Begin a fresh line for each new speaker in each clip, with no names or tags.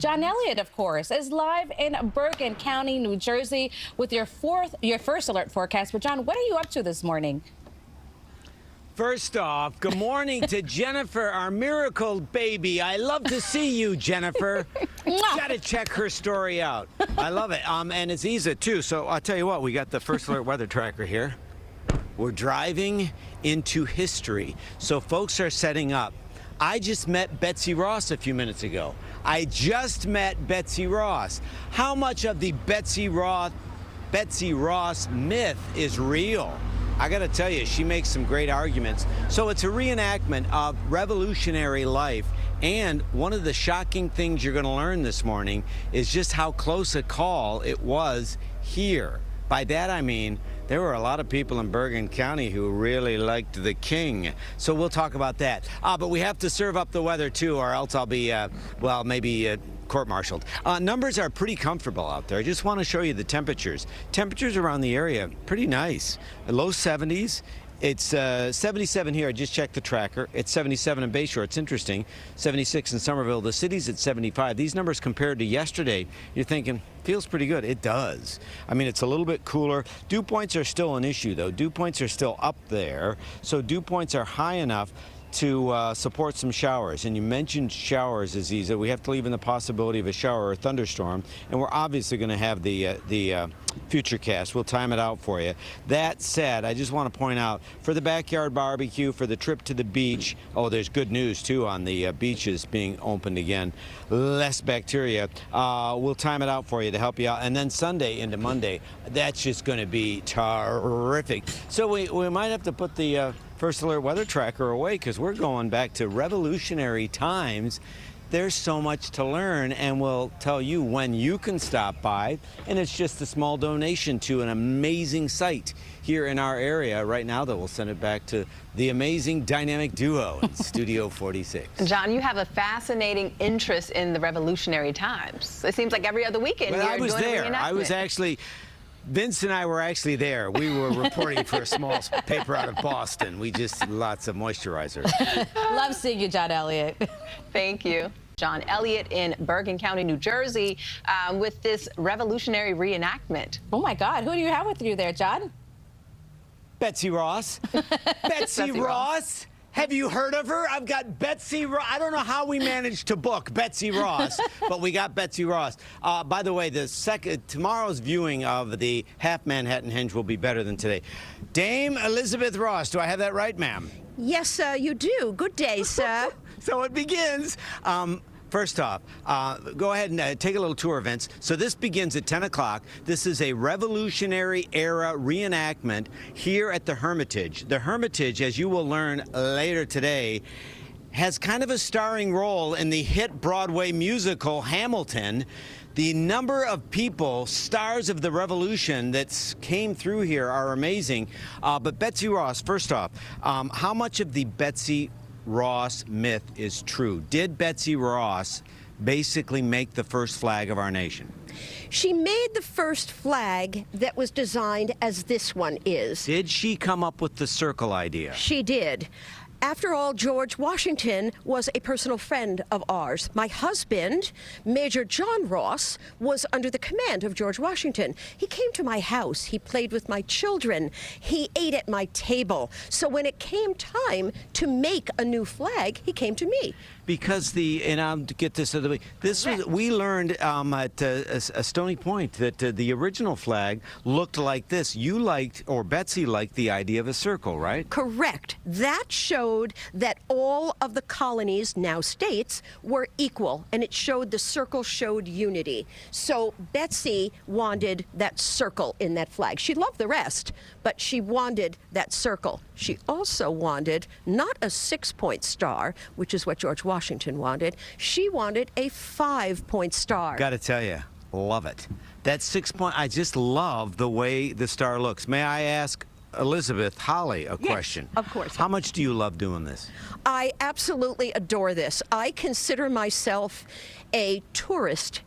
John Elliott, of course, is live in Bergen County, New Jersey, with your first alert forecast. But John, what are you up to this morning?
First off, good morning to Jennifer, our miracle baby. I love to see you, Jennifer. Gotta check her story out. I love it. And it's Isa, too. So I'll tell you what, we got the first alert weather tracker here. We're driving into history. So folks are setting up. I just met Betsy Ross a few minutes ago. I just met Betsy Ross. How much of the Betsy Ross myth is real? I gotta tell you, she makes some great arguments. So it's a reenactment of revolutionary life. And one of the shocking things you're gonna learn this morning is just how close a call it was here. By that I mean, there were a lot of people in Bergen County who really liked the king. So we'll talk about that. But we have to serve up the weather too, or else I'll be, well, maybe court-martialed. Numbers are pretty comfortable out there. I just want to show you the temperatures. Temperatures around the area, pretty nice. Low 70s. It's 77 here. I just checked the tracker. It's 77 in Bayshore. It's interesting. 76 in Somerville. The city's at 75. These numbers compared to yesterday, you're thinking, feels pretty good. It does. I mean, it's a little bit cooler. Dew points are still an issue, though. Dew points are still up there. So dew points are high enough to support some showers. And you mentioned showers, Aziza. We have to leave in the possibility of a shower or a thunderstorm. And we're obviously going to have the future cast. We'll time it out for you. That said, I just want to point out, for the backyard barbecue, for the trip to the beach, oh, there's good news, too, on the beaches being opened again. Less bacteria. We'll time it out for you to help you out. And then Sunday into Monday, that's just going to be terrific. So we might have to put the first alert weather tracker away because we're going back to revolutionary times. There's so much to learn, and we'll tell you when you can stop by. And it's just a small donation to an amazing site here in our area right now that we'll send it back to the amazing dynamic duo in Studio 46.
John, you have a fascinating interest in the revolutionary times. It seems like every other weekend
Well,
you're
I was
doing
there.
a reenactment.
I was actually... Vince and I were actually there. We were reporting for a small paper out of Boston. We just, lots of moisturizer.
Love seeing you, John Elliott.
Thank you. John Elliott in Bergen County, New Jersey, with this revolutionary reenactment.
Oh, my God. Who do you have with you there, John?
Betsy Ross. Betsy Ross? Have you heard of her? I've got Betsy Ross. I don't know how we managed to book Betsy Ross, but we got Betsy Ross. By the way, tomorrow's viewing of the Half Manhattan Henge will be better than today. Dame Elizabeth Ross, do I have that right, ma'am?
Yes, you do. Good day, sir.
So it begins. First off, go ahead and take a little tour, Vince. So this begins at 10 o'clock. This is a Revolutionary Era reenactment here at the Hermitage. The Hermitage, as you will learn later today, has kind of a starring role in the hit Broadway musical Hamilton. The number of people, stars of the Revolution, that came through here are amazing. But Betsy Ross, first off, how much of the Betsy Ross myth is true? Did Betsy Ross basically make the first flag of our nation?
She made the first flag that was designed as this one is.
Did she come up with the circle idea?
She did. After all, George Washington was a personal friend of ours. My husband, Major John Ross, was under the command of George Washington. He came to my house. He played with my children. He ate at my table. So when it came time to make a new flag, he came to me.
Because and I'll get this out of the way, we learned at a Stony Point that the original flag looked like this. You liked, or Betsy liked, the idea of a circle, right?
Correct. That showed that all of the colonies, now states, were equal, and it showed the circle showed unity. So Betsy wanted that circle in that flag. She loved the rest, but she wanted that circle. She also wanted not a 6-point star, which is what George Washington wanted. She wanted a 5-point star.
Gotta tell you, love it. That 6-point, I just love the way the star looks. May I ask Elizabeth Holly a question?
Yes, of course.
How much do you love doing this?
I absolutely adore this. I consider myself a tourist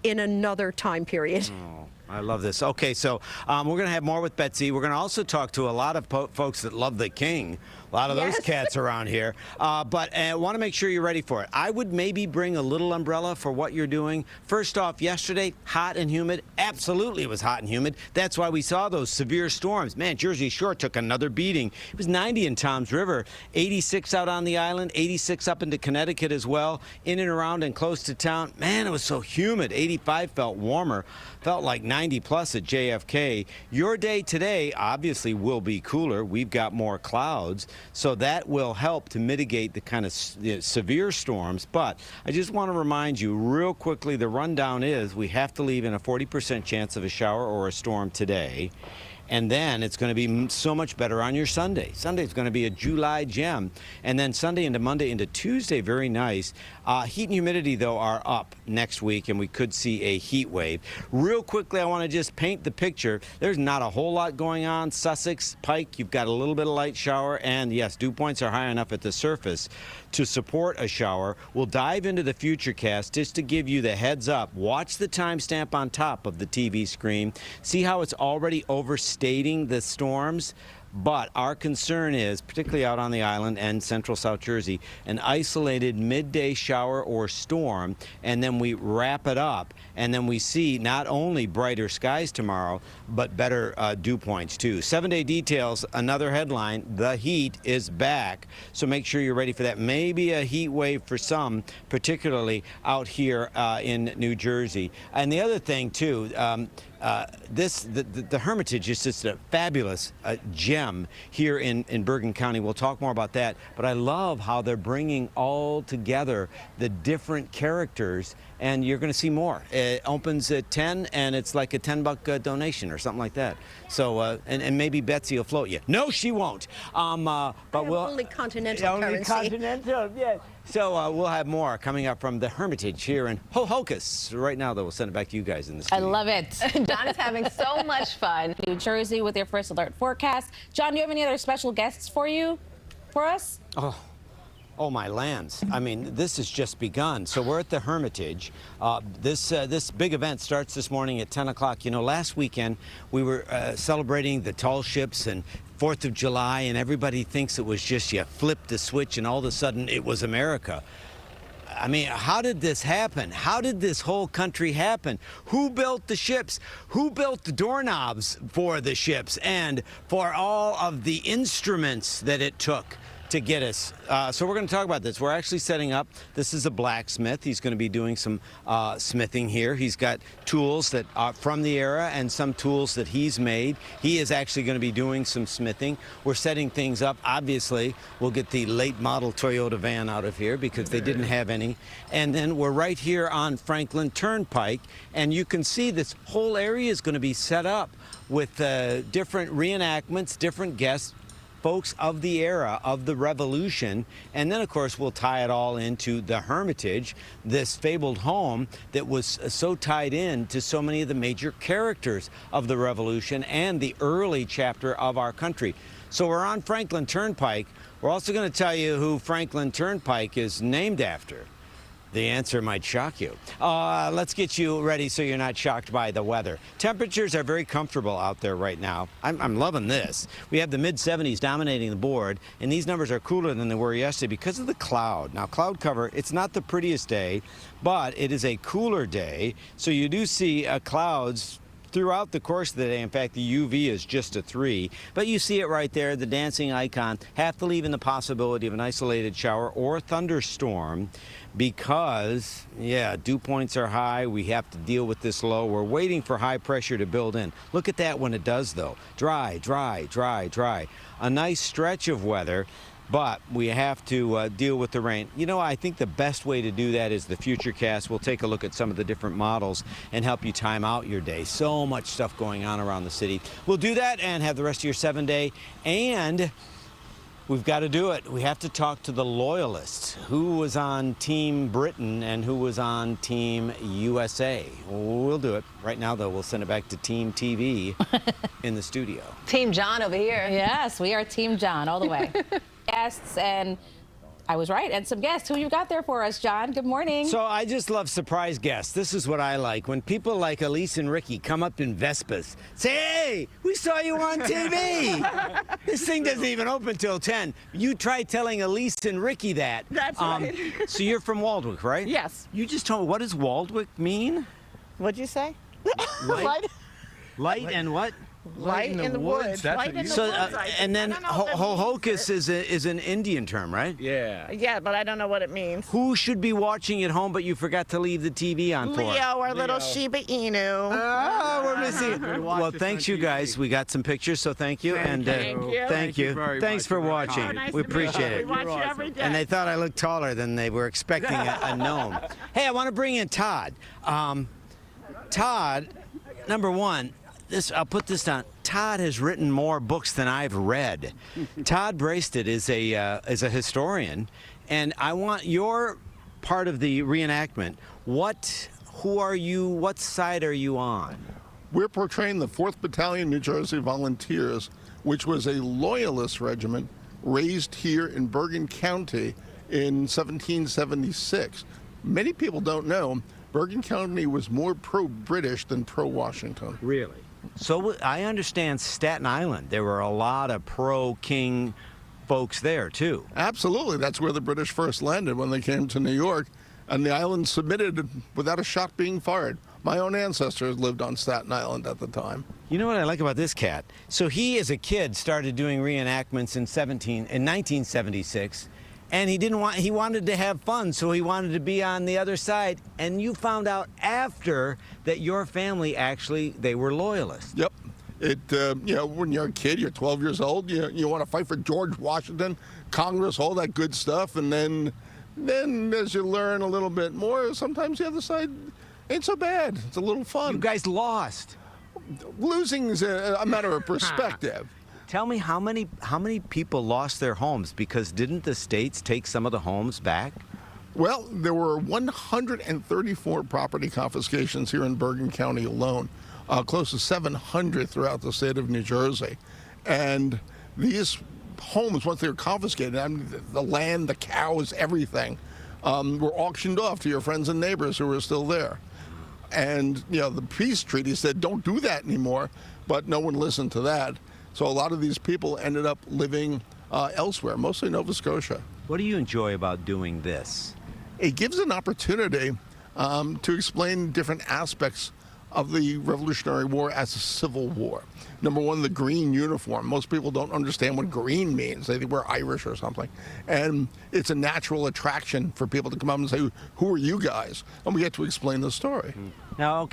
in another time period.
Oh, I love this. Okay, so we're going to have more with Betsy. We're going to also talk to a lot of folks that love the king. A lot of those
Yes.
cats around here. But I want to make sure you're ready for it. I would maybe bring a little umbrella for what you're doing. First off, yesterday, hot and humid. Absolutely, it was hot and humid. That's why we saw those severe storms. Man, Jersey Shore took another beating. It was 90 in Toms River, 86 out on the island, 86 up into Connecticut as well, in and around and close to town. Man, it was so humid. 85 felt warmer. Felt like 90 plus at JFK. Your day today obviously will be cooler. We've got more clouds, so that will help to mitigate the kind of severe storms. But I just want to remind you real quickly, the rundown is we have to leave in a 40% chance of a shower or a storm today. And then it's going to be so much better on your Sunday. Sunday's going to be a July gem. And then Sunday into Monday into Tuesday, very nice. Heat and humidity, though, are up next week, and we could see a heat wave. Real quickly, I want to just paint the picture. There's not a whole lot going on. Sussex, Pike, you've got a little bit of light shower. And, yes, dew points are high enough at the surface to support a shower. We'll dive into the futurecast just to give you the heads up. Watch the timestamp on top of the TV screen. See how it's already overstating the storms? But our concern is, particularly out on the island and central South Jersey, an isolated midday shower or storm, and then we wrap it up, and then we see not only brighter skies tomorrow, but better dew points too. 7-day details, another headline, the heat is back. So make sure you're ready for that. Maybe a heat wave for some, particularly out here in New Jersey. And the other thing too, the Hermitage is just a fabulous gem here in Bergen County. We'll talk more about that, but I love how they're bringing all together the different characters, and you're going to see more. It opens at 10, and it's like a $10 donation or something like that. So, and maybe Betsy will float you. No, she won't. But we'll
only continental currency.
Continental, yeah. So we'll have more coming up from the Hermitage here in Ho-Ho-Kus. Right now, though, we'll send it back to you guys in the studio.
I love it.
John is having so much fun.
New Jersey with your first alert forecast. John, do you have any other special guests for us?
Oh, my lands. I mean, this has just begun. So we're at the Hermitage. This big event starts this morning at 10 o'clock. You know, last weekend we were celebrating the tall ships and 4th of July, and everybody thinks it was just you flipped the switch and all of a sudden it was America. I mean, how did this happen? How did this whole country happen? Who built the ships? Who built the doorknobs for the ships and for all of the instruments that it took to get us? So we're going to talk about this. We're actually setting up. This is a blacksmith. He's going to be doing some smithing here. He's got tools that are from the era and some tools that he's made. He is actually going to be doing some smithing. We're setting things up. Obviously, we'll get the late model Toyota van out of here because they didn't have any. And then we're right here on Franklin Turnpike, and you can see this whole area is going to be set up with different reenactments, different guests, folks of the era of the Revolution. And then, of course, we'll tie it all into the Hermitage, this fabled home that was so tied in to so many of the major characters of the Revolution and the early chapter of our country. So we're on Franklin Turnpike. We're also going to tell you who Franklin Turnpike is named after. The answer might shock you. Let's get you ready so you're not shocked by the weather. Temperatures are very comfortable out there right now. I'm loving this. We have the mid-70s dominating the board, and these numbers are cooler than they were yesterday because of the cloud. Now, cloud cover, it's not the prettiest day, but it is a cooler day, so you do see clouds throughout the course of the day. In fact, the UV is just a 3, but you see it right there, the dancing icon. Have to leave in the possibility of an isolated shower or thunderstorm because, yeah, dew points are high. We have to deal with this low. We're waiting for high pressure to build in. Look at that when it does, though. Dry, dry, dry, dry. A nice stretch of weather, but we have to deal with the rain. You know, I think the best way to do that is the Futurecast. We'll take a look at some of the different models and help you time out your day. So much stuff going on around the city. We'll do that and have the rest of your 7-day. And we've got to do it. We have to talk to the loyalists. Who was on Team Britain and who was on Team USA? We'll do it. Right now, though, we'll send it back to Team TV in the studio.
Team John over here.
Yes, we are Team John all the way. Guests, and I was right. And some guests. Who you got there for us, John? Good morning.
So I just love surprise guests. This is what I like. When people like Elise and Ricky come up in Vespas, say, hey, we saw you on TV. This thing doesn't even open till 10. You try telling Elise and Ricky that.
That's right.
So you're from Waldwick, right?
Yes.
You just told me, what does Waldwick mean?
What'd you say?
Light and what?
Light in the woods. Light in the
So,
woods.
and then
I don't know what that
Ho-Ho-Kus is an Indian term, right?
Yeah.
Yeah, but I don't know what it means.
Who should be watching at home, but you forgot to leave the TV on for?
Leo, our little Shiba Inu.
Oh, we're missing. Well, thanks you guys. We got some pictures, so thank you.
Thank you.
Thank you.
very
Thanks
much.
for
You're very
watching.
kind.
Nice
We
to meet you.
appreciate
We
it.
watch you every day.
And they thought I looked taller than they were expecting a gnome. Hey, I want to bring in Todd. Todd, number one, I'll put this down. Todd has written more books than I've read. Todd Brasted is a historian, and I want your part of the reenactment. Who are you? What side are you on?
We're portraying the 4th Battalion New Jersey Volunteers, which was a loyalist regiment raised here in Bergen County in 1776. Many people don't know Bergen County was more pro-British than pro-Washington.
Really? So I understand Staten Island, there were a lot of pro-King folks there, too.
Absolutely. That's where the British first landed when they came to New York, and the island submitted without a shot being fired. My own ancestors lived on Staten Island at the time.
You know what I like about this cat? So he, as a kid, started doing reenactments in 1976, and he wanted to have fun, so he wanted to be on the other side. And you found out after that your family they were loyalists.
Yep. When you're a kid, you're 12 years old, you want to fight for George Washington, Congress, all that good stuff, and then as you learn a little bit more, sometimes the other side ain't so bad. It's a little fun.
You guys lost.
Losing is a matter of perspective.
Tell me how many people lost their homes, because didn't the states take some of the homes back?
Well, there were 134 property confiscations here in Bergen County alone, close to 700 throughout the state of New Jersey. And these homes, once they were confiscated, the land, the cows, everything, were auctioned off to your friends and neighbors who were still there. And, the peace treaty said, don't do that anymore, but no one listened to that. So a lot of these people ended up living elsewhere, mostly Nova Scotia.
What do you enjoy about doing this?
It gives an opportunity to explain different aspects of the Revolutionary War as a civil war. Number one, the green uniform. Most people don't understand what green means. They think we're Irish or something. And it's a natural attraction for people to come up and say, who are you guys? And we get to explain the story.
Now,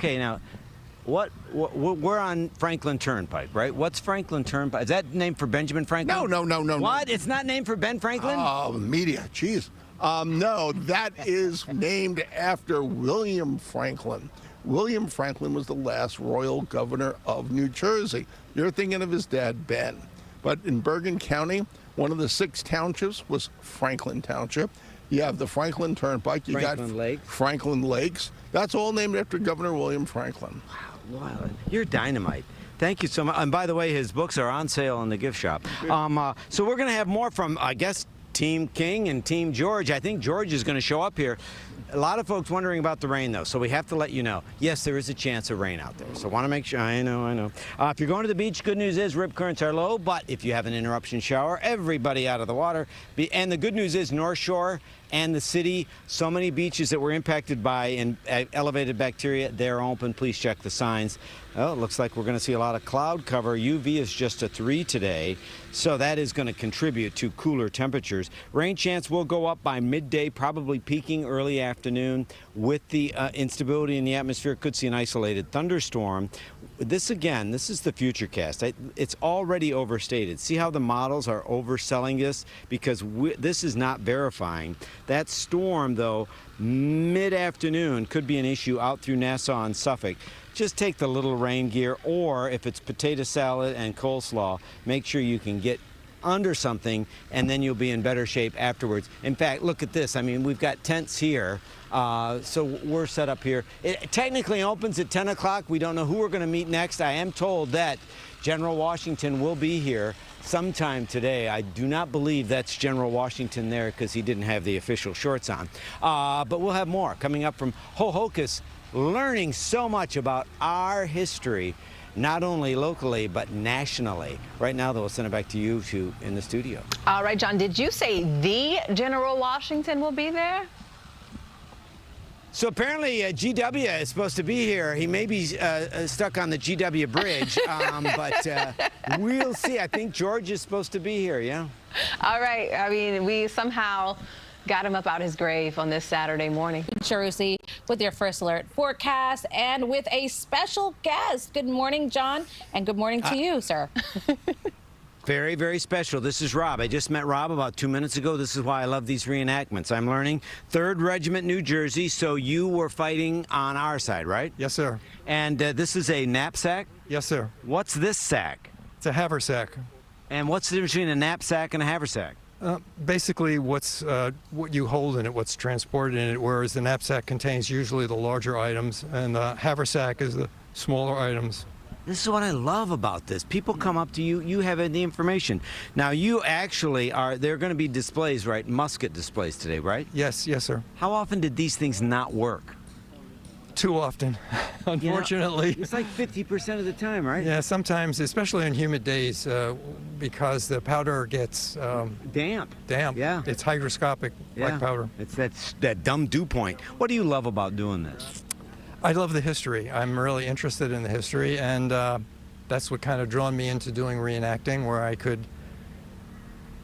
we're on Franklin Turnpike, right? What's Franklin Turnpike? Is that named for Benjamin Franklin?
No.
What? It's not named for Ben Franklin?
Oh, media, jeez. No, that is named after William Franklin. William Franklin was the last royal governor of New Jersey. You're thinking of his dad, Ben. But in Bergen County, one of the 6 townships was Franklin Township. You have the Franklin Turnpike. You got Franklin Lakes. That's all named after Governor William Franklin.
Wow, you're dynamite. Thank you so much. And by the way, his books are on sale in the gift shop. So we're going to have more from, I guess, Team King and Team George. I think George is going to show up here. A lot of folks wondering about the rain, though, so we have to let you know. Yes, there is a chance of rain out there, so want to make sure. I know. If you're going to the beach, good news is rip currents are low, but if you have an interruption shower, everybody out of the water. And the good news is North Shore and the city, so many beaches that were impacted by elevated bacteria, they're open. Please check the signs. Oh, it looks like we're going to see a lot of cloud cover. UV is just a 3 today, so that is going to contribute to cooler temperatures. Rain chance will go up by midday, probably peaking early afternoon. With the instability in the atmosphere, could see an isolated thunderstorm. This is the futurecast. It's already overstated. See how the models are overselling this? Because this is not verifying. That storm, though, mid-afternoon could be an issue out through Nassau and Suffolk. Just take the little rain gear, or if it's potato salad and coleslaw, make sure you can get under something, and then you'll be in better shape afterwards. In fact, look at this. I mean, we've got tents here, so we're set up here. It technically opens at 10 o'clock. We don't know who we're going to meet next. I am told that General Washington will be here sometime today. I do not believe that's General Washington there because he didn't have the official shorts on. But we'll have more coming up from Ho-Ho-Kus, learning so much about our history, not only locally, but nationally. Right now, though, we'll send it back to you two in the studio.
All right, John, did you say the General Washington will be there?
So apparently GW is supposed to be here. He may be stuck on the GW bridge, but we'll see. I think George is supposed to be here, yeah?
All right. I mean, we somehow got him up out his grave on this Saturday morning.
Jersey with your first alert forecast and with a special guest. Good morning, John, and good morning to you, sir.
Very, very special. This is Rob. I just met Rob about 2 minutes ago. This is why I love these reenactments. I'm learning 3rd Regiment, New Jersey. So you were fighting on our side, right?
Yes, sir.
And this is a knapsack?
Yes, sir.
What's this sack?
It's a haversack.
And what's the difference between a knapsack and a haversack?
Basically, what you hold in it, what's transported in it, whereas the knapsack contains usually the larger items, and the haversack is the smaller items.
This is what I love about this. People come up to you, you have the information. Now, you actually there are going to be displays, right? Musket displays today, right?
Yes, yes, sir.
How often did these things not work?
Too often, unfortunately.
You know, it's like 50% of the time, right?
Yeah, sometimes, especially on humid days, because the powder gets
damp.
Damp.
Yeah.
It's hygroscopic, like powder.
It's that dumb dew point. What do you love about doing this?
I love the history. I'm really interested in the history, and that's what kind of drawn me into doing reenacting, where I could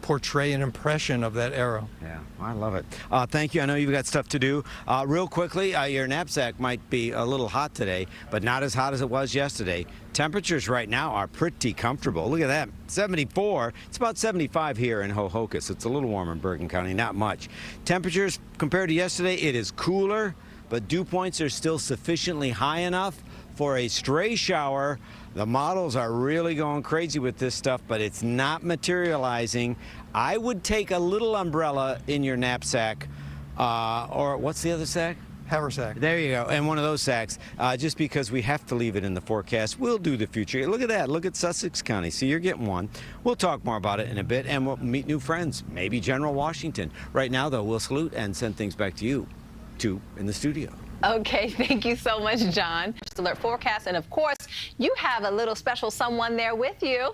portray an impression of that era.
Yeah, I love it. Thank you. I know you've got stuff to do. Real quickly, your knapsack might be a little hot today, but not as hot as it was yesterday. Temperatures right now are pretty comfortable. Look at that, 74. It's about 75 here in Ho-Ho-Kus. It's a little warmer in Bergen County, not much. Temperatures compared to yesterday, it is cooler, but dew points are still sufficiently high enough for a stray shower. The models are really going crazy with this stuff, but it's not materializing. I would take a little umbrella in your knapsack, or what's the other sack?
Haversack.
There you go, and one of those sacks, just because we have to leave it in the forecast. We'll do the future. Look at that. Look at Sussex County. See, you're getting one. We'll talk more about it in a bit, and we'll meet new friends, maybe General Washington. Right now, though, we'll salute and send things back to you two in the studio.
Okay, thank you so much, John. Just alert forecast, and of course, you have a little special someone there with you.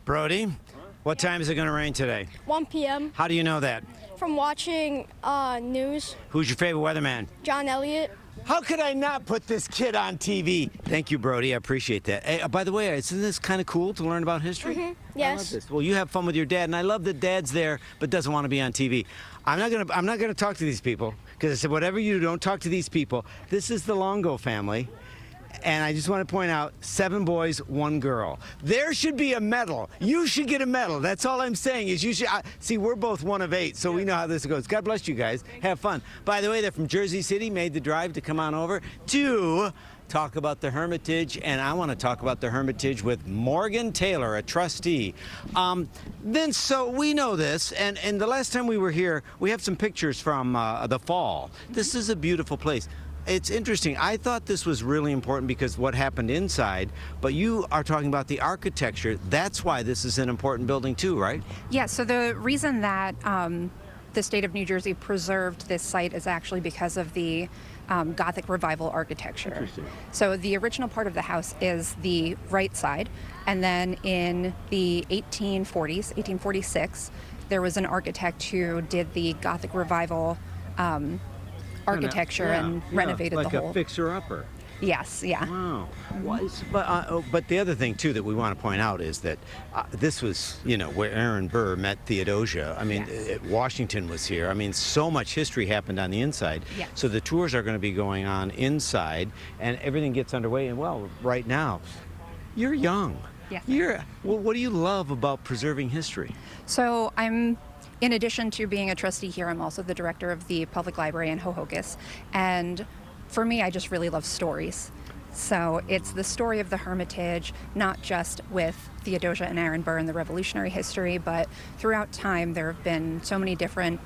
Brody, what time is it going to rain today?
1 p.m.
How do you know that?
From watching news.
Who's your favorite weatherman?
John Elliott.
How could I not put this kid on TV? Thank you, Brody. I appreciate that. Hey, by the way, isn't this kind of cool to learn about history?
Mm-hmm. Yes.
I love this. Well, you have fun with your dad, and I love that Dad's there but doesn't want to be on TV. I'm not gonna talk to these people because I said whatever you do, don't talk to these people. This is the Longo family. And I just want to point out, 7 boys, 1 girl. There should be a medal. You should get a medal. That's all I'm saying is you should. See, we're both 1 of 8, so we know how this goes. God bless you guys. Have fun. By the way, they're from Jersey City, made the drive to come on over to talk about the Hermitage, and I want to talk about the Hermitage with Morgan Taylor, a trustee. Vince, so we know this, and the last time we were here, we have some pictures from the fall. This is a beautiful place. It's interesting. I thought this was really important because what happened inside, but you are talking about the architecture. That's why this is an important building too, right?
Yeah, so the reason that the state of New Jersey preserved this site is actually because of the Gothic Revival architecture.
Interesting.
So the original part of the house is the right side, and then in the 1840s, 1846, there was an architect who did the Gothic Revival architecture and renovated the whole.
Like a fixer-upper.
Yes, yeah.
Wow. But the other thing, too, that we want to point out is that this was, where Aaron Burr met Theodosia. I mean, Washington was here. I mean, so much history happened on the inside.
Yes.
So the tours are going to be going on inside, and everything gets underway. And, well, right now, you're young.
Yes.
What do you love about preserving history?
So in addition to being a trustee here, I'm also the director of the public library in Ho-Ho-Kus. And for me, I just really love stories. So it's the story of the Hermitage, not just with Theodosia and Aaron Burr in the Revolutionary history, but throughout time there have been so many different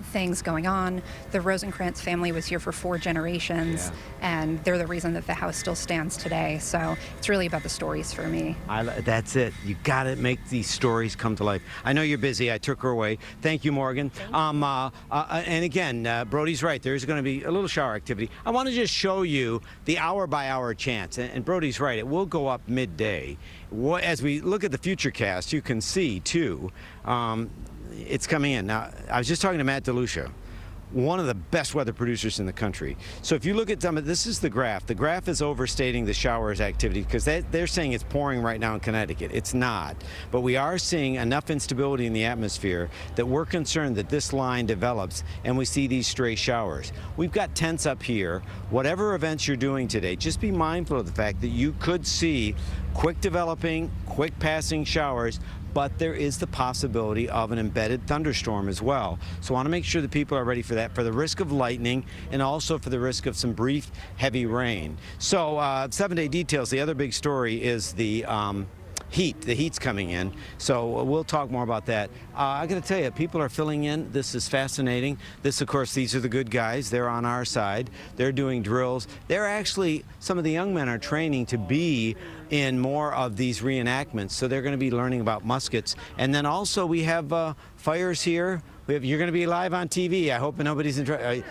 things going on. The Rosencrantz family was here for 4 generations, and they're the reason that the house still stands today. So it's really about the stories for me.
That's it. You got to make these stories come to life. I know you're busy. I took her away. Thank you, Morgan. And again, Brody's right. There's going to be a little shower activity. I want to just show you the hour-by-hour chance. And Brody's right. It will go up midday. As we look at the future cast, you can see, too, it's coming in. Now, I was just talking to Matt DeLucia, one of the best weather producers in the country. So if you look at some of this, is the graph. The graph is overstating the showers activity because they're saying it's pouring right now in Connecticut. It's not. But we are seeing enough instability in the atmosphere that we're concerned that this line develops and we see these stray showers. We've got tents up here. Whatever events you're doing today, just be mindful of the fact that you could see quick developing, quick passing showers, but there is the possibility of an embedded thunderstorm as well. So I want to make sure that people are ready for that, for the risk of lightning and also for the risk of some brief heavy rain. So 7-day details, the other big story is the heat. The heat's coming in, so we'll talk more about that. I got to tell you, people are filling in. This is fascinating. This, of course, these are the good guys. They're on our side. They're doing drills. They're actually, some of the young men are training to be in more of these reenactments, so they're going to be learning about muskets. And then also we have fires here. You're going to be live on TV. I hope nobody's in trouble.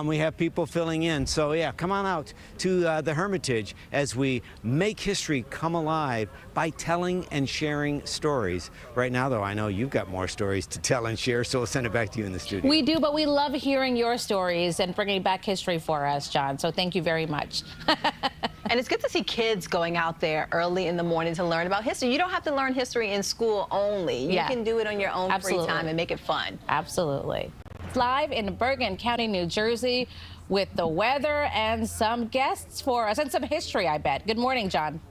We have people filling in. So, yeah, come on out to the Hermitage as we make history come alive by telling and sharing stories. Right now, though, I know you've got more stories to tell and share, so we'll send it back to you in the studio.
We do, but we love hearing your stories and bringing back history for us, John. So thank you very much.
And it's good to see kids going out there early in the morning to learn about history. You don't have to learn history in school only. You can do it on your own free time and make it fun.
Absolutely. Live in Bergen County, New Jersey, with the weather and some guests for us and some history, I bet. Good morning, John.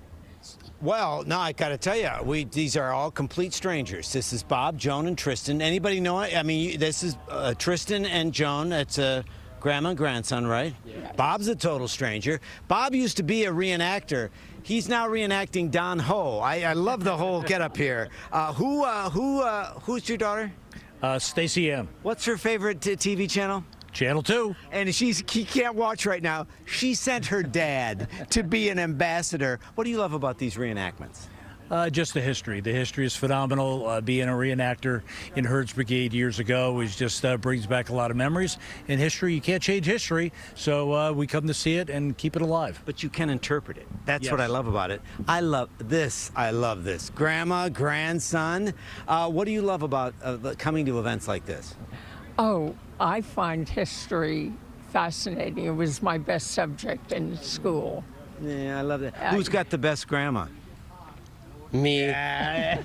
Well, no, I got to tell you, these are all complete strangers. This is Bob, Joan, and Tristan. Anybody know it? I mean, this is Tristan and Joan. It's a grandma and grandson, right? Yeah. Bob's a total stranger. Bob used to be a reenactor. He's now reenacting Don Ho. I love the whole getup here. Who's your daughter?
Stacy M.
What's her favorite TV channel?
Channel 2.
And he can't watch right now. She sent her dad to be an ambassador. What do you love about these reenactments?
Just the history. The history is phenomenal. Being a reenactor in Herd's Brigade years ago just brings back a lot of memories. In history, you can't change history, so we come to see it and keep it alive.
But you can interpret it. That's what I love about it. I love this. Grandma, grandson. What do you love about coming to events like this?
Oh, I find history fascinating. It was my best subject in school.
Yeah, I love that. Who's got the best grandma?
Me.
I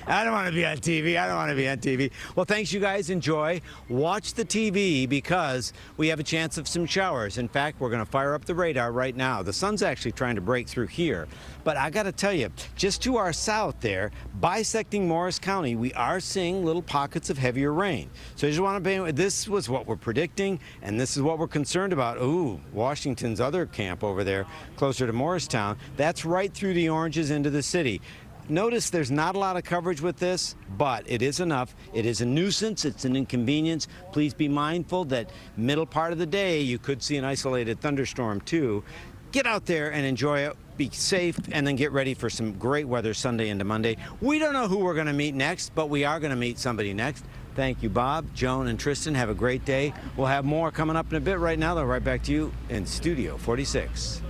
don't want to be on TV. Well, thanks, you guys. Enjoy. Watch the TV because we have a chance of some showers. In fact, we're going to fire up the radar right now. The sun's actually trying to break through here. But I got to tell you, just to our south there, bisecting Morris County, we are seeing little pockets of heavier rain. So I just want to this was what we're predicting, and this is what we're concerned about. Ooh, Washington's other camp over there, closer to Morristown. That's right through the oranges into the city. Notice there's not a lot of coverage with this, but it is enough. It is a nuisance. It's an inconvenience. Please be mindful that middle part of the day, you could see an isolated thunderstorm too. Get out there and enjoy it. Be safe, and then get ready for some great weather Sunday into Monday. We don't know who we're going to meet next, but we are going to meet somebody next. Thank you, Bob, Joan, and Tristan. Have a great day. We'll have more coming up in a bit. Right now, though, right back to you in Studio 46.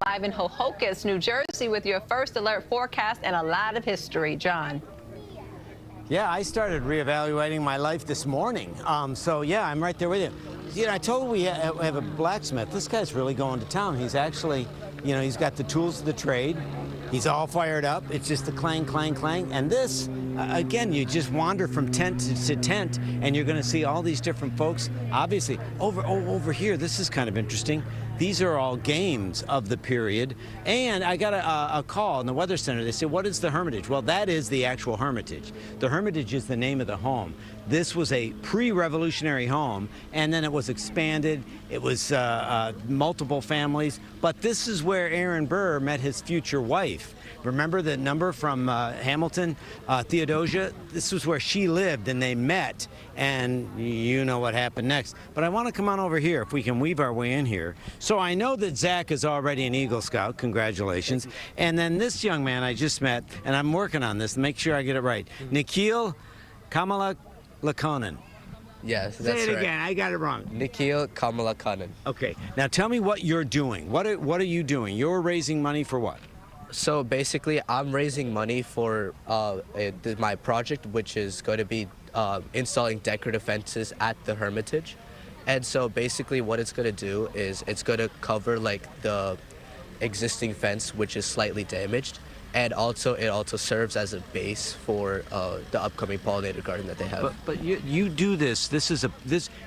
Live in Ho-Ho-Kus, New Jersey, with your first alert forecast and a lot of history. John.
Yeah, I started reevaluating my life this morning. So, yeah, I'm right there with you. You know, I told you we have a blacksmith. This guy's really going to town. He's actually, you know, he's got the tools of the trade. He's all fired up. It's just the clang, clang, clang. And this again, you just wander from tent to tent, and you're going to see all these different folks. Obviously, over here, this is kind of interesting. These are all games of the period. And I got a call in the Weather Center. They said, what is the Hermitage? Well, that is the actual Hermitage. The Hermitage is the name of the home. This was a pre-revolutionary home, and then it was expanded. It was multiple families. But this is where Aaron Burr met his future wife. Remember the number from Hamilton, Theodosia? This was where she lived, and they met, and you know what happened next. But I want to come on over here, if we can weave our way in here. So I know that Zach is already an Eagle Scout. Congratulations. And then this young man I just met, and I'm working on this to make sure I get it right. Nikhil Kamalakanan.
Yes, that's
Say it
right.
again. I got it wrong.
Nikhil Kamalakanan.
Okay. Now tell me what you're doing. What are you doing? You're raising money for what?
So basically, I'm raising money for my project, which is going to be installing decorative fences at the Hermitage. And so basically what it's going to do is it's going to cover like the existing fence, which is slightly damaged. And also it also serves as a base for the upcoming pollinator garden that they have.
But you do this.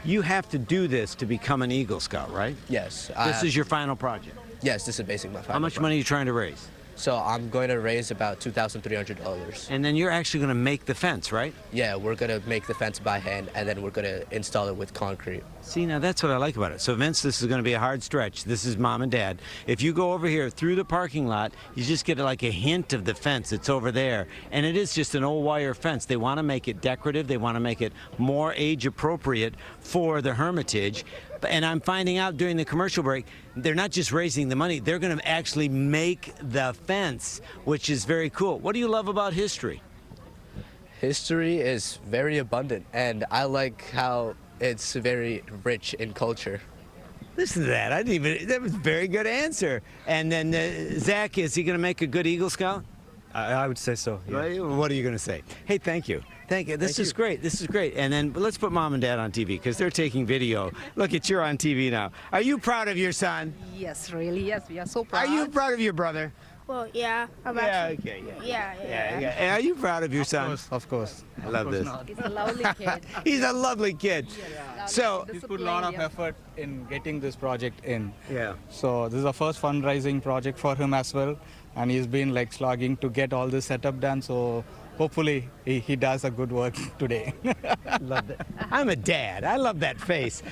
You have to do this to become an Eagle Scout, right?
Yes.
This is your final project.
Yes, this is basically my final
How much
project.
money are you trying to raise?
So I'm going to raise about $2,300.
And then you're actually going to make the fence, right?
Yeah, we're going to make the fence by hand, and then we're going to install it with concrete.
See, now that's what I like about it. So, Vince, this is going to be a hard stretch. This is Mom and Dad. If you go over here through the parking lot, you just get like a hint of the fence. It's over there. And it is just an old wire fence. They want to make it decorative. They want to make it more age appropriate for the Hermitage. And I'm finding out during the commercial break, they're not just raising the money, they're going to actually make the fence, which is very cool. What do you love about history?
History is very abundant, and I like how it's very rich in culture.
Listen to that. That was a very good answer. And then Zach, is he going to make a good Eagle Scout?
I would say so. Yeah.
Right? What are you going to say? Hey, thank you. Thank you. This is great. This is great. And then let's put Mom and Dad on TV because they're taking video. Look, you're on TV now. Are you proud of your son?
Yes, really. Yes, we are so proud.
Are you proud of your brother?
Well, yeah.
Okay.
Yeah.
And are you proud of your son?
Of course.
I love this.
He's a lovely kid.
He's a lovely kid. So
He's put a lot of effort in getting this project in.
Yeah.
So this is the first fundraising project for him as well, and he's been like slogging to get all this setup done. So hopefully he does a good work today.
Love that. I'm a dad. I love that face.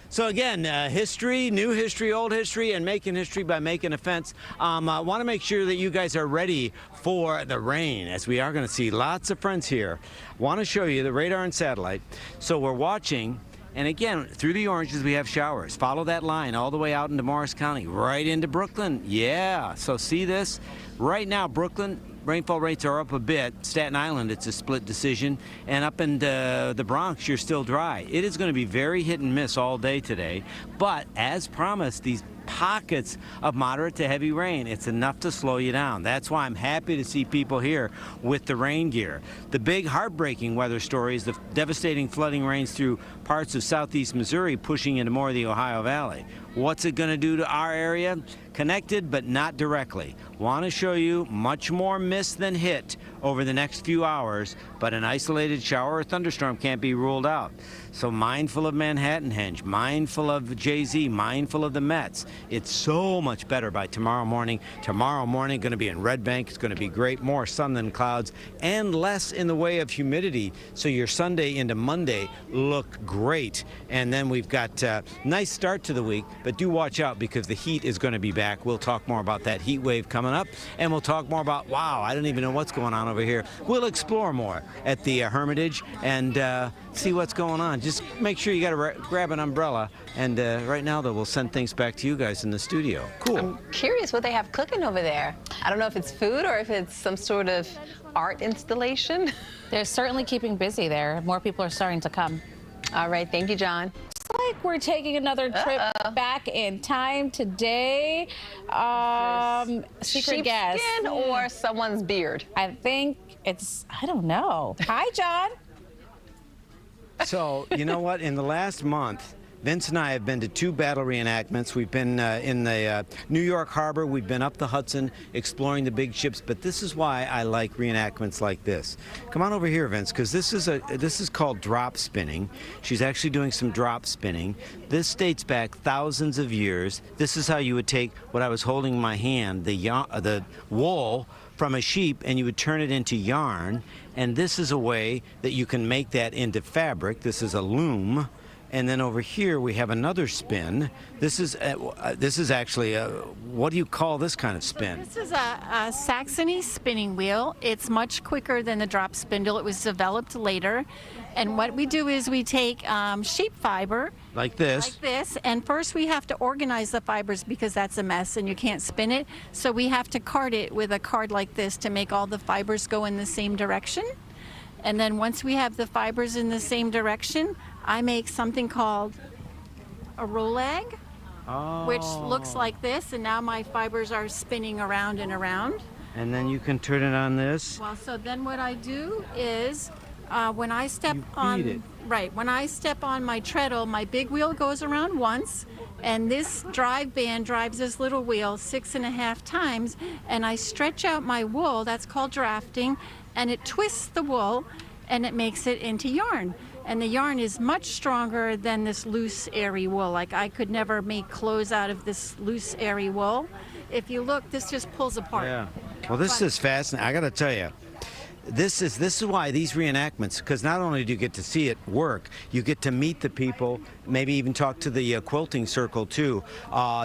So again, history, new history, old history, and making history by making a fence. I want to make sure that you guys are ready for the rain, as we are going to see lots of friends here. Want to show you the radar and satellite. So we're watching. And again, through the oranges, we have showers. Follow that line all the way out into Morris County, right into Brooklyn. Yeah, so see this? Right now, Brooklyn, rainfall rates are up a bit. Staten Island, it's a split decision. And up in the Bronx, you're still dry. It is going to be very hit and miss all day today. But as promised, these pockets of moderate to heavy rain, it's enough to slow you down. That's why I'm happy to see people here with the rain gear. The big heartbreaking weather story is the devastating flooding rains through parts of southeast Missouri, pushing into more of the Ohio Valley. What's it going to do to our area? Connected, but not directly. Want to show you much more miss than hit over the next few hours, but an isolated shower or thunderstorm can't be ruled out. So mindful of Manhattan Henge, mindful of Jay-Z, mindful of the Mets. It's so much better by tomorrow morning. Tomorrow morning going to be in Red Bank. It's going to be great. More sun than clouds and less in the way of humidity. So your Sunday into Monday look great. And then we've got a nice start to the week, but do watch out because the heat is going to be back. We'll talk more about that heat wave coming up, and we'll talk more about, wow, I don't even know what's going on over here. We'll explore more at the Hermitage and see what's going on. Just make sure you got to grab an umbrella. And right now, though, we'll send things back to you guys in the studio. Cool.
I'm curious what they have cooking over there. I don't know if it's food or if it's some sort of art installation.
They're certainly keeping busy there. More people are starting to come.
All right. Thank you, John.
It's like we're taking another trip back in time today. Secret guess.
Sheepskin or someone's beard?
I think it's, I don't know. Hi, John.
So, you know what? In the last month, Vince and I have been to 2 battle reenactments. We've been in the New York Harbor. We've been up the Hudson exploring the big ships. But this is why I like reenactments like this. Come on over here, Vince, because this is called drop spinning. She's actually doing some drop spinning. This dates back thousands of years. This is how you would take what I was holding in my hand, the wool from a sheep, and you would turn it into yarn. And this is a way that you can make that into fabric. This is a loom. And then over here we have another spin. This is actually what do you call this kind of spin?
This is a Saxony spinning wheel. It's much quicker than the drop spindle. It was developed later. And what we do is we take sheep fiber.
Like this.
And first we have to organize the fibers because that's a mess and you can't spin it. So we have to card it with a card like this to make all the fibers go in the same direction. And then once we have the fibers in the same direction, I make something called a rolag, which looks like this, and now my fibers are spinning around and around.
And then you can turn it on this.
Well, so then what I do is when I step on my treadle, my big wheel goes around once, and this drive band drives this little wheel 6.5 times, and I stretch out my wool. That's called drafting, and it twists the wool, and it makes it into yarn. And the yarn is much stronger than this loose, airy wool. Like, I could never make clothes out of this loose, airy wool. If you look, this just pulls apart.
Yeah. Well, this is fascinating. I got to tell you, this is why these reenactments, because not only do you get to see it work, you get to meet the people, maybe even talk to the quilting circle too.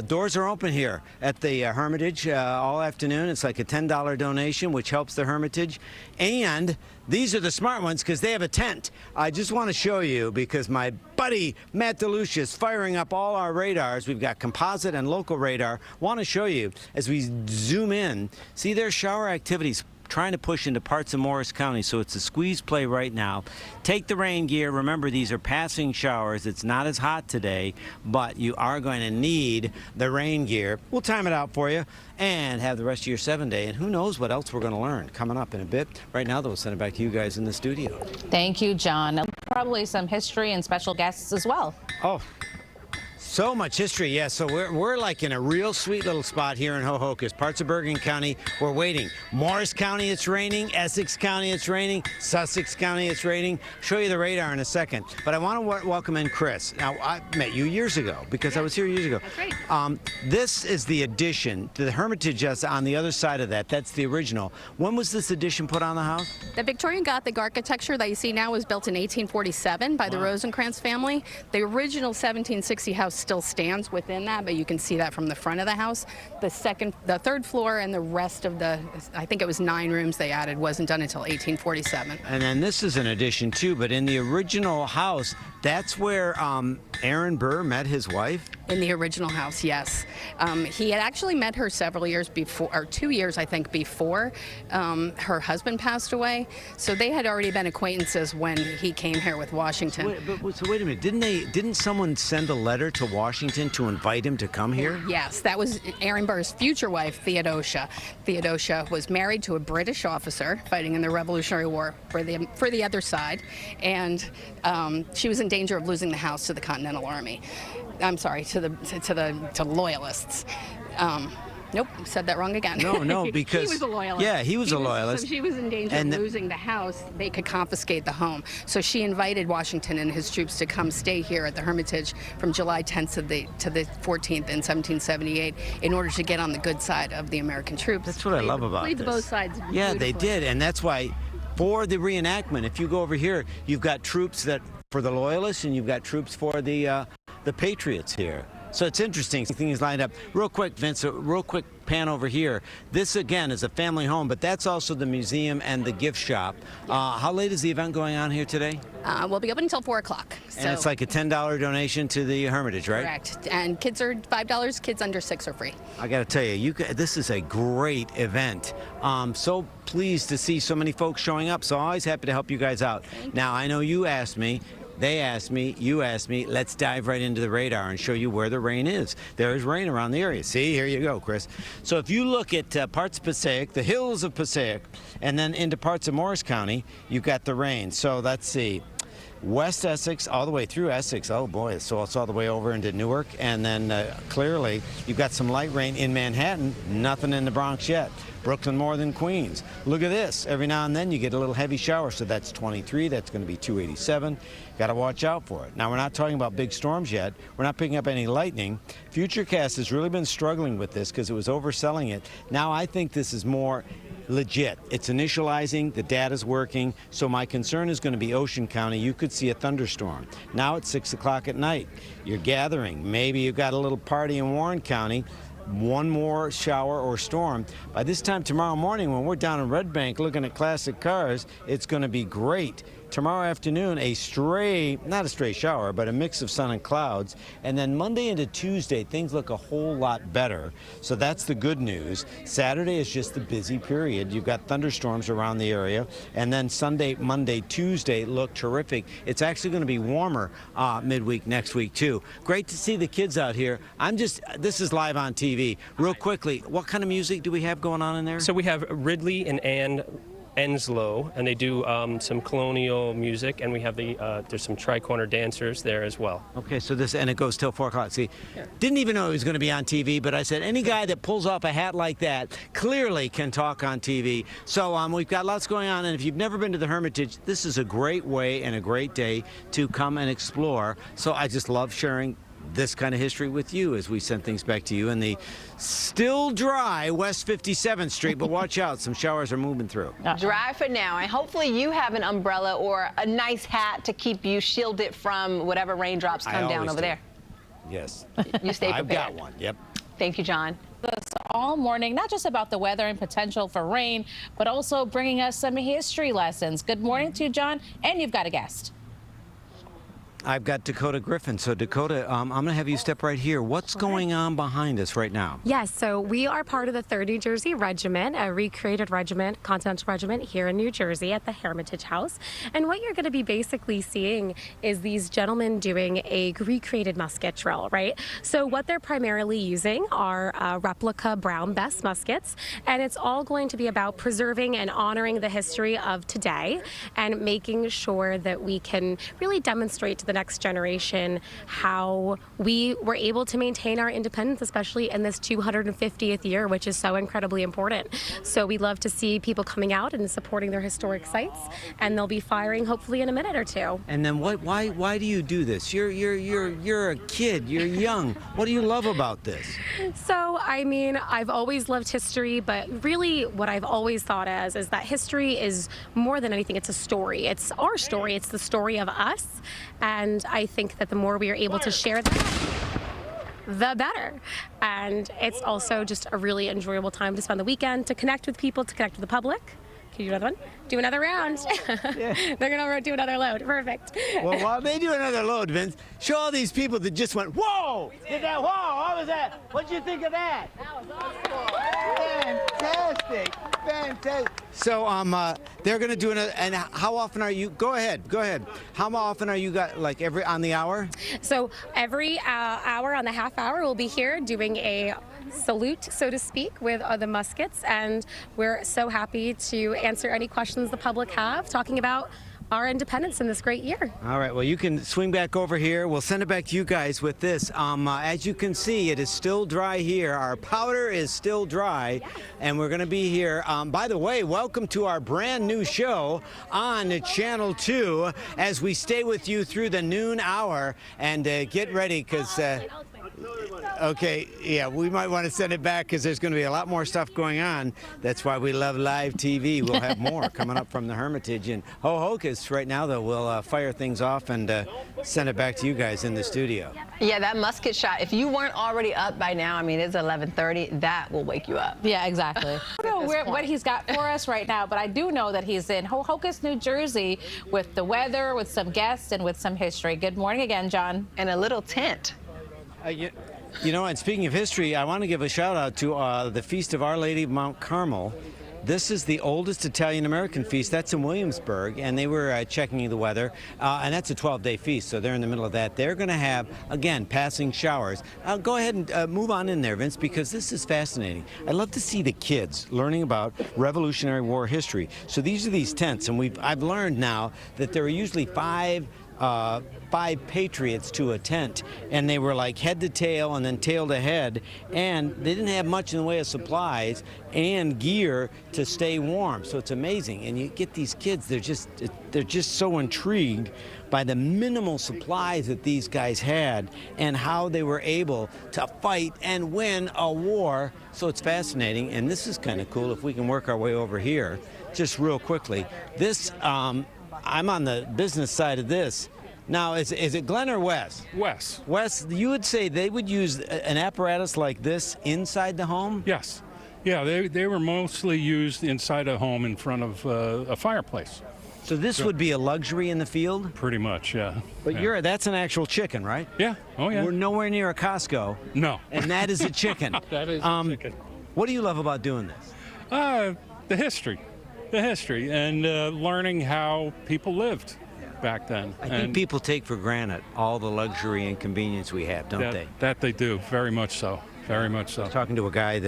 Doors are open here at the Hermitage all afternoon. It's like a $10 donation, which helps the Hermitage. And these are the smart ones because they have a tent. I just want to show you because my buddy Matt DeLucia is firing up all our radars. We've got composite and local radar. Want to show you as we zoom in. See, there's shower activities trying to push into parts of Morris County, so it's a squeeze play right now. Take the rain gear. Remember, these are passing showers. It's not as hot today, but you are going to need the rain gear. We'll time it out for you and have the rest of your 7-day, and who knows what else we're going to learn coming up in a bit. Right now, though, we'll send it back to you guys in the studio.
Thank you, John. Probably some history and special guests as well.
Oh. So much history, yes. So we're like in a real sweet little spot here in Ho-Ho-Kus, parts of Bergen County. We're waiting. Morris County, it's raining. Essex County, it's raining. Sussex County, it's raining. Show you the radar in a second. But I want to welcome in Chris. Now, I met you years ago because I was here years ago.
That's right.
This is the addition to the Hermitage on the other side of that. That's the original. When was this addition put on the house?
The Victorian Gothic architecture that you see now was built in 1847 by the Rosencrantz family. The original 1760 house still stands within that, but you can see that from the front of the house. The third floor and the rest of the, I think it was 9 rooms they added, wasn't done until 1847.
And then this is an addition too, but in the original house, that's where Aaron Burr met his wife?
In the original house, yes. He had actually met her several years before, or 2 years, I think, before her husband passed away. So they had already been acquaintances when he came here with Washington.
So wait a minute, didn't someone send a letter to Washington to invite him to come here?
Yes, that was Aaron Burr's future wife, Theodosia. Theodosia was married to a British officer fighting in the Revolutionary War for the other side, and she was in danger of losing the house to the Continental Army. I'm sorry, to Loyalists. Nope, said that wrong again.
No, because
he was a loyalist.
Yeah, he was a loyalist.
So she was in danger of losing the house. They could confiscate the home. So she invited Washington and his troops to come stay here at the Hermitage from July 10th to the 14th in 1778 in order to get on the good side of the American troops.
That's what I love about this.
Played both sides.
Yeah, they did, and that's why for the reenactment, if you go over here, you've got troops that for the Loyalists and you've got troops for the Patriots here. So it's interesting. Things lined up. Real quick, Vince, a real quick pan over here. This, again, is a family home, but that's also the museum and the gift shop. How late is the event going on here today?
We'll be open until 4 o'clock.
And it's like a $10 donation to the Hermitage, right?
Correct. And kids are $5. Kids under 6 are free.
I got to tell you, this is a great event. So pleased to see so many folks showing up. So always happy to help you guys out. Now, I know you asked me. They asked me, you asked me, let's dive right into the radar and show you where the rain is. There is rain around the area. See, here you go, Chris. So if you look at parts of Passaic, the hills of Passaic, and then into parts of Morris County, you've got the rain. So let's see. West Essex, all the way through Essex. Oh boy, so it's all the way over into Newark. And then clearly you've got some light rain in Manhattan, nothing in the Bronx yet. Brooklyn more than Queens. Look at this. Every now and then you get a little heavy shower, so that's 23. That's going to be 287. Got to watch out for it. Now, we're not talking about big storms yet. We're not picking up any lightning. Futurecast has really been struggling with this because it was overselling it. Now I think this is more legit. It's initializing, the data's working, so my concern is going to be Ocean County. You could see a thunderstorm. Now it's 6 o'clock at night. You're gathering. Maybe you've got a little party in Warren County. One more shower or storm. By this time tomorrow morning, when we're down in Red Bank looking at classic cars, it's going to be great. Tomorrow afternoon, not a stray shower, but a mix of sun and clouds. And then Monday into Tuesday, things look a whole lot better. So that's the good news. Saturday is just the busy period. You've got thunderstorms around the area. And then Sunday, Monday, Tuesday look terrific. It's actually going to be warmer midweek next week, too. Great to see the kids out here. This is live on TV. Real quickly, what kind of music do we have going on in there?
So we have Ridley and Ann Enslow, and they do some colonial music, and we have there's some tri-corner dancers there as well.
Okay, so and it goes till 4 o'clock. See, didn't even know he was going to be on TV, but I said any guy that pulls off a hat like that clearly can talk on TV. So we've got lots going on, and if you've never been to the Hermitage, this is a great way and a great day to come and explore. So I just love sharing this kind of history with you as we send things back to you in the still dry West 57th Street, but watch out, some showers are moving through.
Dry for now, and hopefully you have an umbrella or a nice hat to keep you shielded from whatever raindrops come down over there.
Yes.
You stay prepared.
I've got one, yep.
Thank you, John.
All morning, not just about the weather and potential for rain, but also bringing us some history lessons. Good morning to you, John, and you've got a guest.
I've got Dakota Griffin. So Dakota, I'm going to have you step right here. What's going on behind us right now?
Yes, so we are part of the 3rd New Jersey Regiment, a recreated regiment, Continental Regiment here in New Jersey at the Hermitage House. And what you're going to be basically seeing is these gentlemen doing a recreated musket drill, right? So what they're primarily using are replica Brown Bess muskets, and it's all going to be about preserving and honoring the history of today and making sure that we can really demonstrate to the next generation how we were able to maintain our independence, especially in this 250th year, which is so incredibly important. So we love to see people coming out and supporting their historic sites, and they'll be firing hopefully in a minute or two.
And then why do you do this? You're a kid, you're young. What do you love about this?
So, I mean, I've always loved history, but really what I've always thought as is that history is more than anything. It's a story. It's our story. It's the story of us. And I think that the more we are able to share that, the better. And it's also just a really enjoyable time to spend the weekend, to connect with people, to connect with the public. Can you do another one? Do another round. Yeah. They're going to do another load. Perfect.
Well, while they do another load, Vince, show all these people that just went, whoa! Did that, whoa, what was that? What'd you think of that? That was awesome. Fantastic. Fantastic. So they're going to do another, and how often are you, go ahead. How often are you like on the hour?
So every hour on the half hour we'll be here doing a salute, so to speak, with the muskets, and we're so happy to answer any questions the public have talking about our independence in this great year.
All right, well, you can swing back over here. We'll send it back to you guys with this. As you can see, it is still dry here. Our powder is still dry, and we're going to be here. By the way, welcome to our brand new show on Channel 2 as we stay with you through the noon hour. And get ready, because okay, yeah, we might want to send it back because there's going to be a lot more stuff going on. That's why we love live TV. We'll have more coming up from the Hermitage. And Ho-Ho-Kus right now, though, we'll fire things off and send it back to you guys in the studio.
Yeah, that musket shot, if you weren't already up by now, I mean, it's 11:30, that will wake you up.
Yeah, exactly. I don't know what he's got for us right now, but I do know that he's in Ho-Ho-Kus, New Jersey, with the weather, with some guests, and with some history. Good morning again, John.
And a little tent.
You know, and speaking of history, I want to give a shout out to the Feast of Our Lady of Mount Carmel. This is the oldest Italian-American feast. That's in Williamsburg, and they were checking the weather, and that's a 12-day feast, so they're in the middle of that. They're going to have, again, passing showers. Go ahead and move on in there, Vince, because this is fascinating. I love to see the kids learning about Revolutionary War history. So these are these tents, and I've learned now that there are usually 5 5 patriots to a tent, and they were like head to tail and then tail to head, and they didn't have much in the way of supplies and gear to stay warm. So it's amazing. And you get these kids, they're just so intrigued by the minimal supplies that these guys had and how they were able to fight and win a war. So it's fascinating, and this is kind of cool if we can work our way over here just real quickly. This I'm on the business side of this. Now, is it Glenn or Wes?
Wes.
Wes, you would say they would use an apparatus like this inside the home?
Yes. Yeah, they were mostly used inside a home in front of a fireplace.
So this would be a luxury in the field?
Pretty much, yeah.
But
yeah.
That's an actual chicken, right?
Yeah. Oh, yeah.
We're nowhere near a Costco.
No.
And that is a chicken.
That is a chicken.
What do you love about doing this?
The history. The history and learning how people lived back then.
I think people take for granted all the luxury and convenience we have, don't they?
That they do, very much so. Very much so.
I was talking to a guy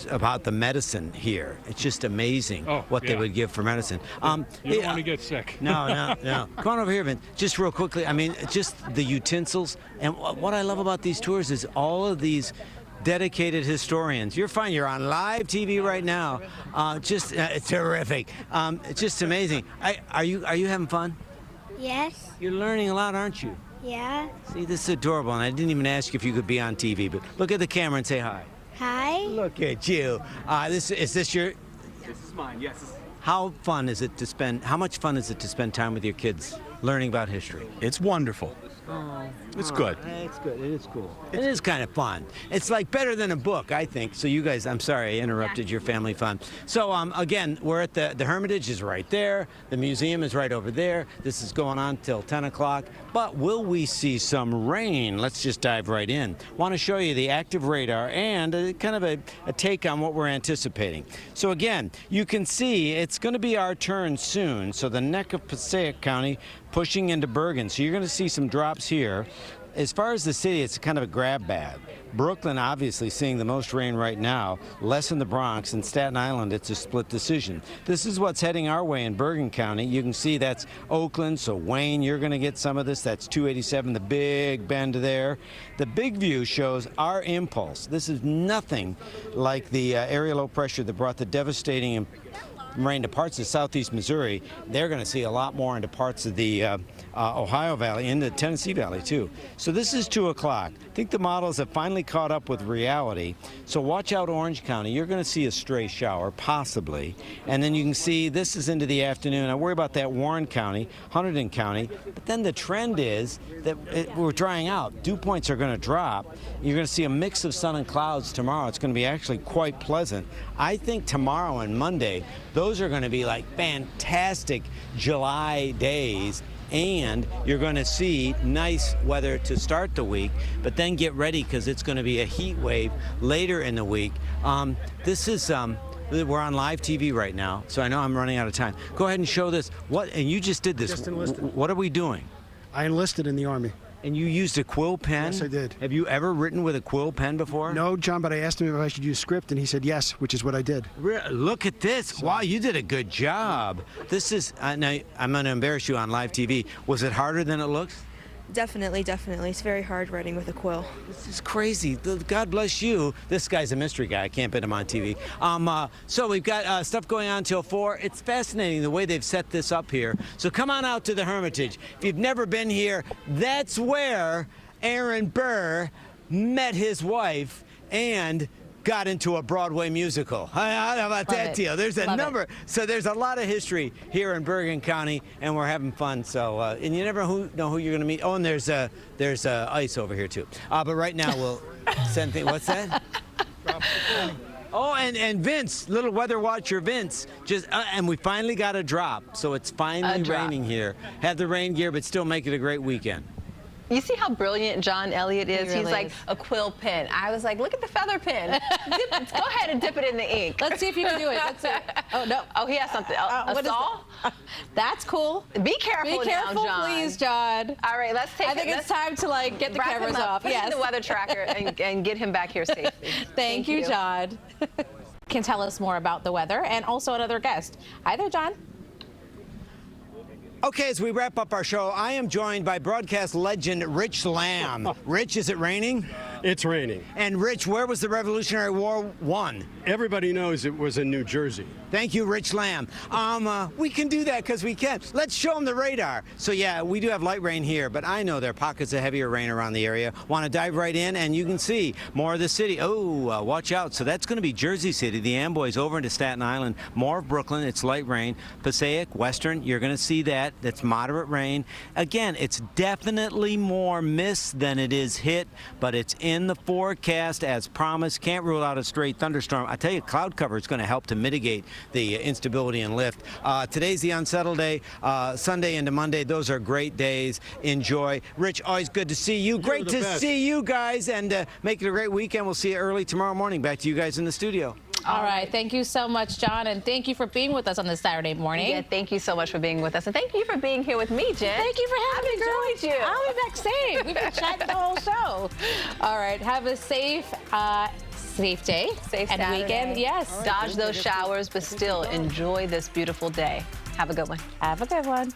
about the medicine here. It's just amazing what they would give for medicine.
You don't want to get sick.
No. Come on over here, Vince. Just real quickly, I mean, just the utensils. And what I love about these tours is all of these dedicated historians. You're fine. You're on live TV right now. Just terrific. It's just amazing. Are you having fun?
Yes.
You're learning a lot, aren't you?
Yeah.
See, this is adorable, and I didn't even ask you if you could be on TV, but look at the camera and say hi.
Hi.
Look at you. Is this your?
This is mine. Yes.
How much fun is it to spend time with your kids learning about history?
It's wonderful. It's good.
It's good. It is cool. It is kind of fun. It's like better than a book, I think. So you guys, I'm sorry I interrupted your family fun. So again, we're at the Hermitage is right there. The museum is right over there. This is going on till 10 o'clock. But will we see some rain? Let's just dive right in. Want to show you the active radar and kind of a take on what we're anticipating. So again, you can see it's going to be our turn soon. So the neck of Passaic County pushing into Bergen. So you're going to see some drops here. As far as the city, it's kind of a grab bag. Brooklyn obviously seeing the most rain right now, less in the Bronx, and Staten Island it's a split decision. This is what's heading our way in Bergen County. You can see that's Oakland, so Wayne, you're going to get some of this. That's 287, the big bend there. The big view shows our impulse. This is nothing like the area low pressure that brought the devastating rain to parts of southeast Missouri. They're going to see a lot more into parts of the Ohio Valley, into Tennessee Valley too. So this is 2 o'clock. I think the models have finally caught up with reality. So watch out Orange County. You're going to see a stray shower, possibly. And then you can see this is into the afternoon. I worry about that Warren County, Hunterdon County. But then the trend is that we're drying out. Dew points are going to drop. You're going to see a mix of sun and clouds tomorrow. It's going to be actually quite pleasant. I think tomorrow and Monday, those are going to be like fantastic July days, and you're going to see nice weather to start the week, but then get ready because it's going to be a heat wave later in the week. This is we're on live TV right now, so I know I'm running out of time. Go ahead and show this. And you just did this.
Just enlisted.
What are we doing?
I enlisted in the Army.
And you used a quill pen?
Yes, I did.
Have you ever written with a quill pen before?
No, John, but I asked him if I should use script, and he said yes, which is what I did.
Look at this. Wow, you did a good job. This is, now I'm going to embarrass you on live TV. Was it harder than it looks?
Definitely. It's very hard writing with a quill.
This is crazy. God bless you. This guy's a mystery guy. I can't put him on TV. So we've got stuff going on till 4. It's fascinating the way they've set this up here. So come on out to the Hermitage. If you've never been here, that's where Aaron Burr met his wife and got into a Broadway musical. How about that deal? There's a number. So there's a lot of history here in Bergen County, and we're having fun. So and you never know who you're going to meet. Oh, and there's ice over here too. But right now we'll send things. What's that? Oh, and Vince, little weather watcher Vince, and we finally got a drop. So it's finally raining here. Have the rain gear, but still make it a great weekend.
You see how brilliant John Elliott is?
He really
He's like
is.
a quill pen. I was like, look at the feather pen. Go ahead and dip it in the ink.
Let's see if you can do it. Let's see. Oh, no.
Oh, he has something.
What
a saw?
That's cool.
Be careful
Be careful,
now, John.
Please, John.
All right, let's take
I think it's time to, get the cameras off.
Put him in the weather tracker and get him back here safely.
Thank you, John. Can tell us more about the weather and also another guest. Hi there, John.
Okay, as we wrap up our show, I am joined by broadcast legend Rich Lamb. Rich, is it raining?
It's raining.
And Rich, where was the Revolutionary War won?
Everybody knows it was in New Jersey.
Thank you, Rich Lamb. We can do that because we can. Let's show them the radar. So yeah, we do have light rain here, but I know there are pockets of heavier rain around the area. Want to dive right in, and you can see more of the city. Oh, watch out. So that's going to be Jersey City, the Amboys over into Staten Island, more of Brooklyn. It's light rain. Passaic, Western, you're going to see that. That's moderate rain. Again, it's definitely more mist than it is hit, but it's in the forecast as promised. Can't rule out a straight thunderstorm. I tell you, cloud cover is going to help to mitigate the instability and lift. Today's the unsettled day. Sunday into Monday, those are great days. Enjoy. Rich, always good to see you. Great to see you guys, and make it a great weekend. We'll see you early tomorrow morning. Back to you guys in the studio.
All right. Thank you so much, John, and thank you for being with us on this Saturday morning.
Yeah, thank you so much for being with us, and thank you for being here with me, Jen.
Thank you for having me, girl.
I've enjoyed you.
I'll be back safe. We've been chatting the whole show. All right. Have a safe day
safe
and
Saturday.
Weekend. Yes.
Dodge those showers, but still enjoy this beautiful day. Have a good one.
Have a good one.